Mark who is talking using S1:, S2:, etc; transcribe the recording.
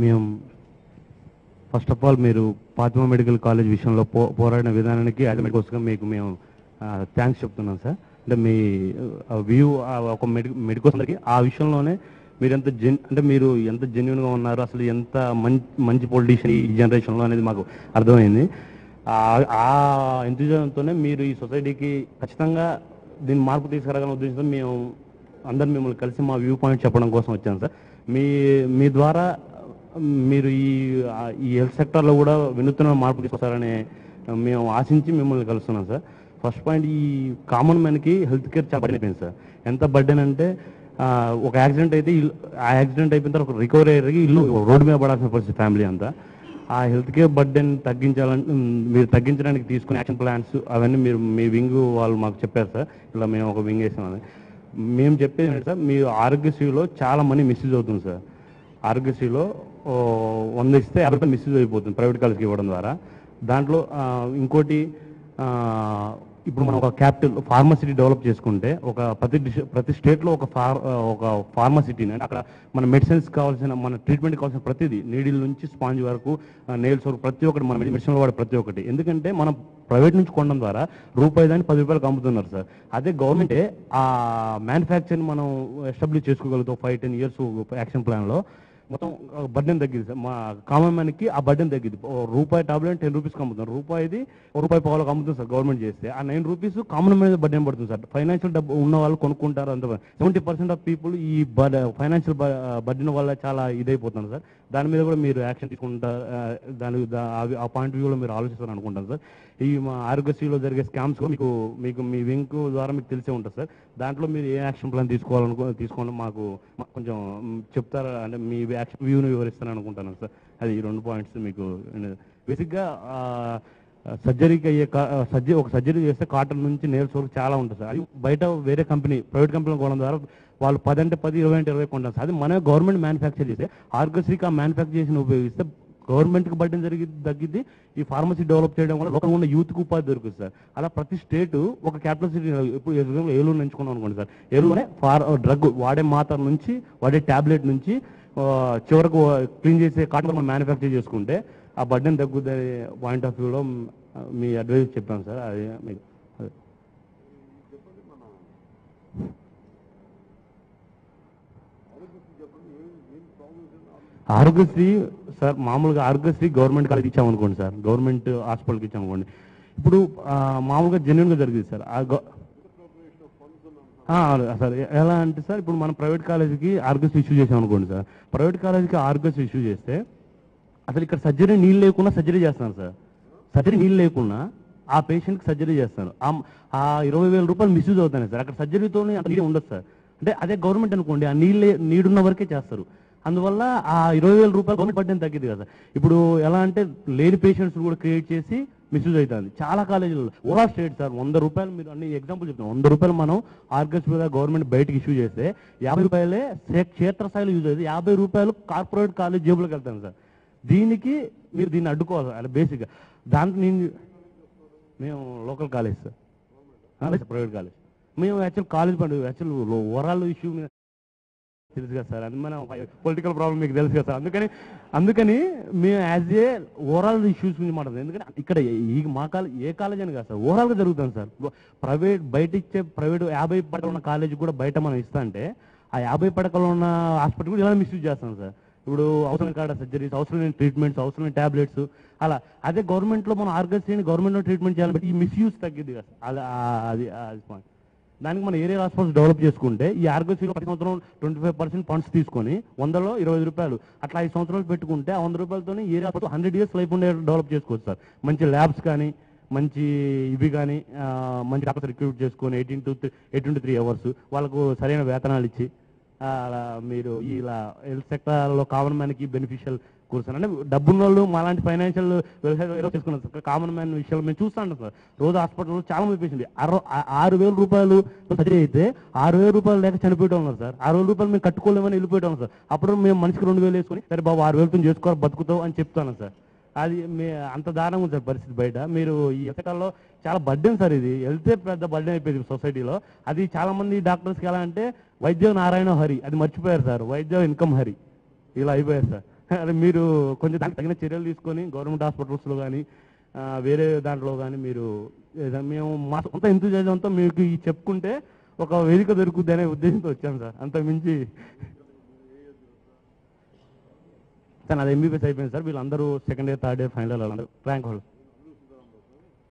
S1: మేము first of all మీరు Fatima medical college విషయంలో పోరాడిన విధానానికి కోసంగా మీకు మేము థ్యాంక్స్ చెప్తున్నాం సార్. అంటే మీ వ్యూ ఒక మెడికోసంకి ఆ విషయంలోనే మీరు ఎంత జెన్యున్గా ఉన్నారు, అసలు ఎంత మంచి పొలిటీషియన్ ఈ జనరేషన్లో అనేది మాకు అర్థమైంది. ఆ ఎంతోనే మీరు ఈ సొసైటీకి ఖచ్చితంగా దీన్ని మార్పు తీసుకురాగల ఉద్దేశంతో మేము అందరు మిమ్మల్ని కలిసి మా వ్యూ పాయింట్ చెప్పడం కోసం వచ్చాను సార్. మీ ద్వారా మీరు ఈ హెల్త్ సెక్టర్లో కూడా వినూత్న మార్పు తీసుకొస్తారని మేము ఆశించి మిమ్మల్ని కలుస్తున్నాం సార్. ఫస్ట్ పాయింట్, ఈ కామన్ మ్యాన్కి హెల్త్ కేర్ చాలా బర్డెన్ అయిపోయింది సార్. ఎంత బర్డెన్ అంటే ఒక యాక్సిడెంట్ అయితే ఆ యాక్సిడెంట్ అయిపోయిన తర్వాత ఒక రికవరీ అయ్యేకి ఇల్లు రోడ్డు మీద పడాల్సిన పరిస్థితి ఫ్యామిలీ అంతా. ఆ హెల్త్ కేర్ బర్డెన్ మీరు తగ్గించడానికి తీసుకునే యాక్షన్ ప్లాన్స్ అవన్నీ మీరు మీ వింగ్ వాళ్ళు మాకు చెప్పారు సార్. ఇలా మేము ఒక వింగ్ వేసామని మేము చెప్పేది ఏంటంటే సార్, మీరు ఆరోగ్యశ్రీలో చాలా మనీ మిస్యూజ్ అవుతుంది సార్. ఆరోగ్యశ్రీలో 100 ఇస్తే 50 రూపాయలు మిస్యూజ్ అయిపోతుంది ప్రైవేట్ కాలేజ్కి ఇవ్వడం ద్వారా. దాంట్లో ఇంకోటి, ఇప్పుడు మనం ఒక క్యాపిటల్ ఫార్మసిటీ డెవలప్ చేసుకుంటే ప్రతి స్టేట్లో ఒక ఫార్మసిటీని, అంటే అక్కడ మన మెడిసిన్స్ కావాల్సిన, మన ట్రీట్మెంట్ కావాల్సిన ప్రతిదీ, నీడిల్ నుంచి స్పాంజ్ వరకు, నెయిల్స్ వరకు ప్రతి ఒక్కటి మన మెడిసిన్లో వాడే ప్రతి ఒక్కటి. ఎందుకంటే మనం ప్రైవేట్ నుంచి కొనడం ద్వారా రూపాయి దాన్ని 10 రూపాయలకు అమ్ముతున్నారు సార్. అదే గవర్నమెంటే ఆ మ్యానుఫ్యాక్చర్ని మనం ఎస్టాబ్లిష్ చేసుకోగలుగుతాం 5-10 ఇయర్స్ యాక్షన్ ప్లాన్లో. మొత్తం బర్డెన్ తగ్గింది సార్. మా కామన్ మ్యాన్కి ఆ బర్డెన్ తగ్గింది. రూపాయి టాబ్లెట్ 10 రూపీస్కి అమ్ముతున్నారు, రూపాయిది ₹1.50 అమ్ముతుంది సార్ గవర్నమెంట్ చేస్తే. ఆ 9 రూపీస్ కామన్ మ్యాన్ మీద బర్డెన్ పడుతుంది సార్. ఫైనాన్షియల్ డబ్బు ఉన్న వాళ్ళు కొనుక్కుంటారు. అంత 70% ఆఫ్ పీపుల్ ఈ ఫైనాన్షియల్ బర్డెన్ వల్ల చాలా ఇదైపోతున్నారు సార్. దాని మీద కూడా మీరు యాక్షన్ తీసుకుంటారు, ఆ పాయింట్ వ్యూలో మీరు ఆలోచిస్తారు అనుకుంటాను సార్. ఈ మా ఆరోగ్యశ్రీలో జరిగే స్కామ్స్ మీకు మీ వింక్ ద్వారా మీకు తెలిసే ఉంటుంది సార్. దాంట్లో మీరు ఏ యాక్షన్ ప్లాన్ తీసుకోవాలని మాకు కొంచెం చెప్తారా, అంటే మీ యాక్షన్ వ్యూని వివరిస్తాను అనుకుంటాను సార్. అది ఈ 2 పాయింట్స్ మీకు. బేసిక్గా సర్జరీకి ఒక సర్జరీ చేస్తే కాటన్ నుంచి నేల్స్ వరకు చాలా ఉంటుంది సార్. అది బయట వేరే కంపెనీ, ప్రైవేట్ కంపెనీలు కొనడం ద్వారా వాళ్ళు 10 అంటే 10, 20 అంటే 20 కొంటారు సార్. అది మన గవర్నమెంట్ మ్యానుఫ్యాక్చర్ చేస్తే, ఆరోగ్యశ్రీకి ఆ మ్యానుఫ్యాక్చర్ చేసిన ఉపయోగిస్తే గవర్నమెంట్కి బడ్డెన్ తగ్గిద్ది. ఈ ఫార్మసీ డెవలప్ చేయడం వల్ల లోకంలో ఉన్న యూత్కి ఉపాధి దొరుకుతుంది సార్. అలా ప్రతి స్టేట్ ఒక క్యాపిటల్ సిటీ, ఇప్పుడు ఏలూరు ఎంచుకున్నాం అనుకోండి సార్. ఏలూరులోనే డ్రగ్ వాడే మాత్ర నుంచి, వాడే ట్యాబ్లెట్ నుంచి చివరకు క్లీన్ చేసే కాటన్ మనం మ్యానుఫ్యాక్చర్ చేసుకుంటే ఆ బడ్డెన్ తగ్గుద్ది పాయింట్ ఆఫ్ వ్యూలో మీ అడ్వైజ్ చెప్పాను సార్. అది మీకు ఆరోగ్యశ్రీ సార్, మామూలుగా ఆరోగ్యశ్రీ గవర్నమెంట్ కాలేజ్ ఇచ్చామనుకోండి సార్, గవర్నమెంట్ హాస్పిటల్కి ఇచ్చామనుకోండి. ఇప్పుడు మామూలుగా జెన్యున్గా జరిగింది సార్. సార్ ఎలా అంటే సార్, ఇప్పుడు మనం ప్రైవేట్ కాలేజీకి ఆరోగ్యశ్రీ ఇష్యూ చేసామనుకోండి సార్. ప్రైవేట్ కాలేజీకి ఆరోగ్యశ్రీ ఇష్యూ చేస్తే అసలు ఇక్కడ సర్జరీ నీళ్ళు లేకుండా సర్జరీ చేస్తాను సార్. సర్జరీ నీళ్ళు లేకుండా ఆ పేషెంట్కి సర్జరీ చేస్తాను. ఆ 20,000 రూపాయలు మిస్యూజ్ అవుతాయి సార్. అక్కడ సర్జరీతో అంత నీళ్ళు ఉండదు సార్. అంటే అదే గవర్నమెంట్ అనుకోండి, ఆ నీడున్న వరకే చేస్తారు. అందువల్ల ఆ 20,000 రూపాయలు గవర్నమెంట్ బడ్డెన్ తగ్గింది కదా. ఇప్పుడు ఎలా అంటే లేని పేషెంట్స్ కూడా క్రియేట్ చేసి మిస్యూజ్ అవుతుంది చాలా కాలేజీలలో. ఓవరాల్ స్టేట్ సార్ 100 రూపాయలు, మీరు అన్ని ఎగ్జాంపుల్ చెప్తాను, 100 రూపాయలు మనం ఆర్గస్ మీద గవర్నమెంట్ బయటకి ఇష్యూ చేస్తే 50 రూపాయలే క్షేత్రస్థాయిలో యూజ్ అవుతుంది, 50 రూపాయలు కార్పొరేట్ కాలేజ్ జేబులోకి వెళ్తాను సార్. మీరు దీన్ని అడ్డుకోవాలి. అలా బేసిక్గా దాంట్లో మేము local college sir, private college. మేము actual college actual overall issue మీద తెలుసు కదా సార్, అది మన పొలిటికల్ ప్రాబ్లం మీకు తెలుసు కదా సార్. అందుకని మేము యాజ్ ఏ ఓవరాల్ ఇష్యూస్ గురించి మాట్లాడతాం. ఎందుకంటే ఇక్కడ మా కాలేజ్ ఏ కాలేజ్ అని కాదు సార్, ఓవరాల్గా జరుగుతుంది సార్. బయట ఇచ్చే ప్రైవేట్ 50 పడకలు ఉన్న కాలేజ్ కూడా బయట మనం ఇస్తా అంటే ఆ 50 పడకలు ఉన్న హాస్పిటల్ కూడా ఇలా మిస్యూజ్ చేస్తాం సార్. ఇప్పుడు అవసరం కాడ సర్జరీస్, అవసరమైన ట్రీట్మెంట్స్, అవసరమైన ట్యాబ్లెట్స్, అలా. అదే గవర్నమెంట్లో మనం ఆర్గస్ని గవర్నమెంట్లో ట్రీట్మెంట్ చేయాలి, బట్ ఈ మిస్యూజ్ తగ్గిద్ది కదా సార్. అది పాయింట్. దానికి మన ఏరియా హాస్పిటల్స్ డెవలప్ చేసుకుంటే ఈ ఆరోగ్యశ్రీలో ప్రతి సంవత్సరం 25% ఫండ్స్ తీసుకొని 100లో 25 రూపాయలు అట్లా 5 సంవత్సరాలు పెట్టుకుంటే ఆ 100 రూపాయలతో ఏరియా హాస్పిటల్ 100 ఇయర్స్ లైఫ్ ఉండే డెవలప్ చేసుకోవచ్చు సార్. మంచి ల్యాబ్స్ కానీ, మంచి ఇవి కానీ, మంచి డాక్టర్స్ రిక్రూట్ చేసుకొని 18 to 3 అవర్స్ వాళ్ళకు సరైన వేతనాలు ఇచ్చి అలా మీరు ఇలా హెల్త్ సెక్టర్లో కామన్ మ్యాన్కి బెనిఫిషియల్ కూర్చొని, అంటే డబ్బున్న వాళ్ళు మాలాంటి ఫైనాన్షియల్ వెల్ఫేర్ చేసుకున్నారు సార్. కామన్ మ్యాన్ విషయాలు మేము చూస్తూ ఉంటాం సార్. రోజు హాస్పిటల్లో చాలా మంది పేషెంట్ 6,000 రూపాయలు సర్జరీ అయితే 6,000 రూపాయలు లేక చనిపోయడం ఉన్నారు సార్. 6,000 రూపాయలు మేము కట్టుకోలేమని వెళ్ళిపోయడం సార్. అప్పుడు మేము మనిషికి 2,000 వేసుకొని సరే బాబు 6,000తో చేసుకోవాలి బతుకుతావు అని చెప్తాను సార్. అది అంత దారుణంగా ఉంది సార్ పరిస్థితి బయట. మీరు ఈ ఎత్తకాల్లో చాలా బర్డెన్ సార్, ఇది వెళ్తే పెద్ద బర్డెన్ అయిపోయింది సొసైటీలో. అది చాలా మంది డాక్టర్స్కి ఎలా అంటే వైద్యం నారాయణ హరి, అది మర్చిపోయారు సార్. వైద్యం ఇన్కమ్ హరి, ఇలా అయిపోయారు సార్. అదే మీరు కొంచెం దానికి తగిన చర్యలు తీసుకొని గవర్నమెంట్ హాస్పిటల్స్లో కానీ వేరే దాంట్లో కానీ మీరు మేము మా సొంత ఎంతూజియాజంతో మీకు ఈ చెప్పుకుంటే ఒక వేదిక దొరుకుద్ది అనే ఉద్దేశంతో వచ్చాం సార్. అంతకుమించి సార్ అది ఎంబీబీఎస్ అయిపోయింది సార్. వీళ్ళందరూ second year third year final rank holder.